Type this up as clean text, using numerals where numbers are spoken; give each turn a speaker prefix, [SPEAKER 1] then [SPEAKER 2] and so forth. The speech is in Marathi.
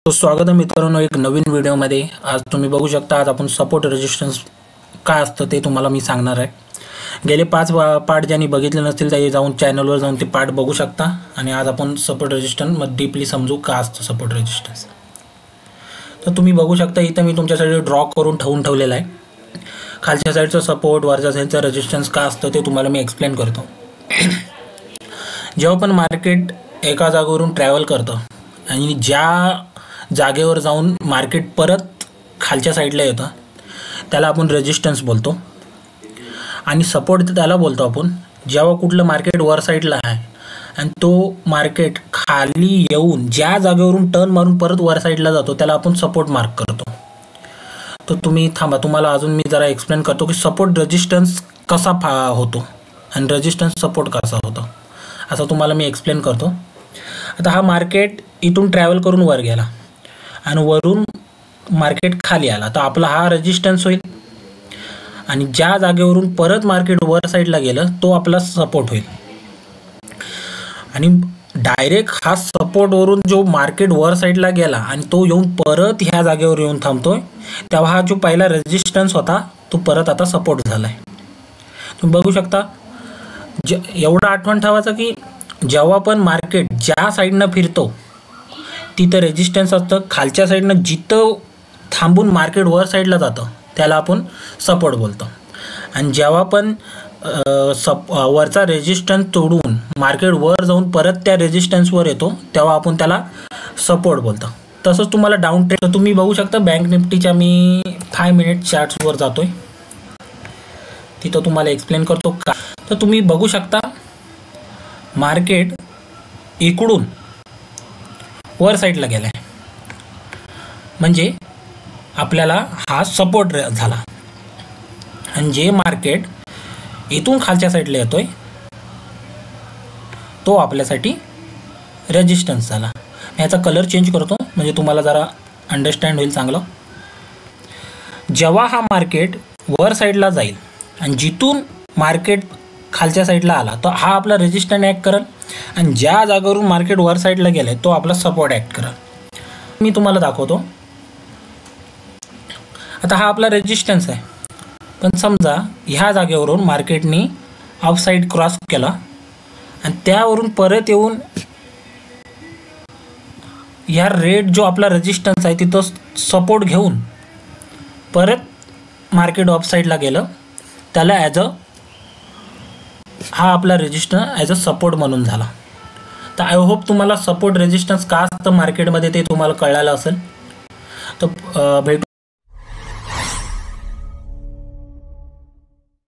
[SPEAKER 1] तो स्वागत आहे मित्रांनो एक नवीन व्हिडिओमध्ये। आज तुम्ही बघू शकता, आज आपण सपोर्ट रेजिस्टन्स काय असतं ते तुम्हाला मी सांगणार आहे। गेले 5 पार्ट ज्यांनी बघितले नसतील ते जाऊन चॅनलवर जाऊन ते पार्ट बघू शकता। आणि आज आपण सपोर्ट रेजिस्टन्स मध्ये डीपली समजू काय असतं सपोर्ट रेजिस्टन्स। तर तुम्ही बघू शकता इथं मी तुमच्यासाठी ड्रॉ करून ठेवलेला आहे। खालच्या साईडचा सपोर्ट, वरच्या साईडचा रेजिस्टन्स काय असतं ते तुम्हाला मी एक्सप्लेन करतो। जेव्हा पण मार्केट एका जागेवरून ट्रॅव्हल करतं आणि ज्या जागेवर जाऊन मार्केट परत खालच्या साईडला येतं त्याला आपण रेजिस्टन्स बोलतो। आणि सपोर्ट त्याला बोलतो आपण जेव्हा कुठलं मार्केट वर साईडला आहे आणि तो मार्केट खाली येऊन ज्या जागेवरून टर्न मारून परत वर साईडला जातो त्याला आपण सपोर्ट मार्क करतो। तर तुम्ही थांबा, तुम्हाला अजून मी जरा एक्सप्लेन करतो की सपोर्ट रेजिस्टन्स कसा होतो आणि रेजिस्टन्स सपोर्ट कसा होतो, असं तुम्हाला मी एक्सप्लेन करतो। आता हा मार्केट इथून ट्रॅव्हल करून वर गेला आणि वरून मार्केट खाली आला तर आपला हा रेजिस्टन्स होईल। आणि ज्या जागेवरून परत मार्केट वर साईडला गेलं तो आपला सपोर्ट होईल। आणि डायरेक्ट हा सपोर्ट वरून जो मार्केट वर साईडला गेला आणि तो येऊन परत ह्या जागेवर येऊन थांबतोय तेव्हा हा जो पहिला रेजिस्टन्स होता तो परत आता सपोर्ट झालाय। तुम्ही बघू शकता, एवढं आठवण ठेवायचं की जेव्हा पण मार्केट ज्या साईडनं फिरतो तिथं रेजिस्टन्स असतं। खालच्या साईडनं जिथं थांबून मार्केट वर साईडला जातं त्याला आपण सपोर्ट बोलतो। आणि जेव्हा पण वरचा रेजिस्टन्स तोडून मार्केट वर जाऊन परत त्या रेजिस्टन्सवर येतो तेव्हा आपण त्याला सपोर्ट बोलतो। तसंच तुम्हाला डाऊन ट्रेंड तुम्ही बघू शकता, बँक निफ्टीच्या मी 5 मिनिट चार्ट्सवर जातोय, तिथं तुम्हाला एक्सप्लेन करतो का। तर तुम्ही बघू शकता मार्केट इकडून वर साईडला गेलाय म्हणजे आपल्याला हा सपोर्ट झाला। आणि जे मार्केट इथून खालच्या साईडला येतोय तो आपल्यासाठी रेजिस्टन्स झाला। याचा कलर चेंज करतो म्हणजे तुम्हाला जरा अंडरस्टँड होईल चांगलं। जेव्हा हा मार्केट वर साईडला जाईल आणि जिथून मार्केट खालच्या साईडला आला तर हा आपला रेजिस्टन्स ॲक्ट करेल आणि ज्या जागेवरून मार्केट वर साईडला गेलाय तो आपला सपोर्ट ॲक्ट करेल। मी तुम्हाला दाखवतो। आता हा आपला रेजिस्टन्स आहे, पण समजा ह्या जागेवरून मार्केटने अप साईड क्रॉस केला आणि त्यावरून परत येऊन ह्या रेड जो आपला रेजिस्टन्स आहे तिथं सपोर्ट घेऊन परत मार्केट अप साईडला गेलं त्याला हा आपला रेजिस्टन्स ॲज अ सपोर्ट म्हणून झाला। तर आय होप तुम्हाला सपोर्ट रेजिस्टन्स का असतं मार्केटमध्ये ते तुम्हाला कळालं असेल। तर भेटू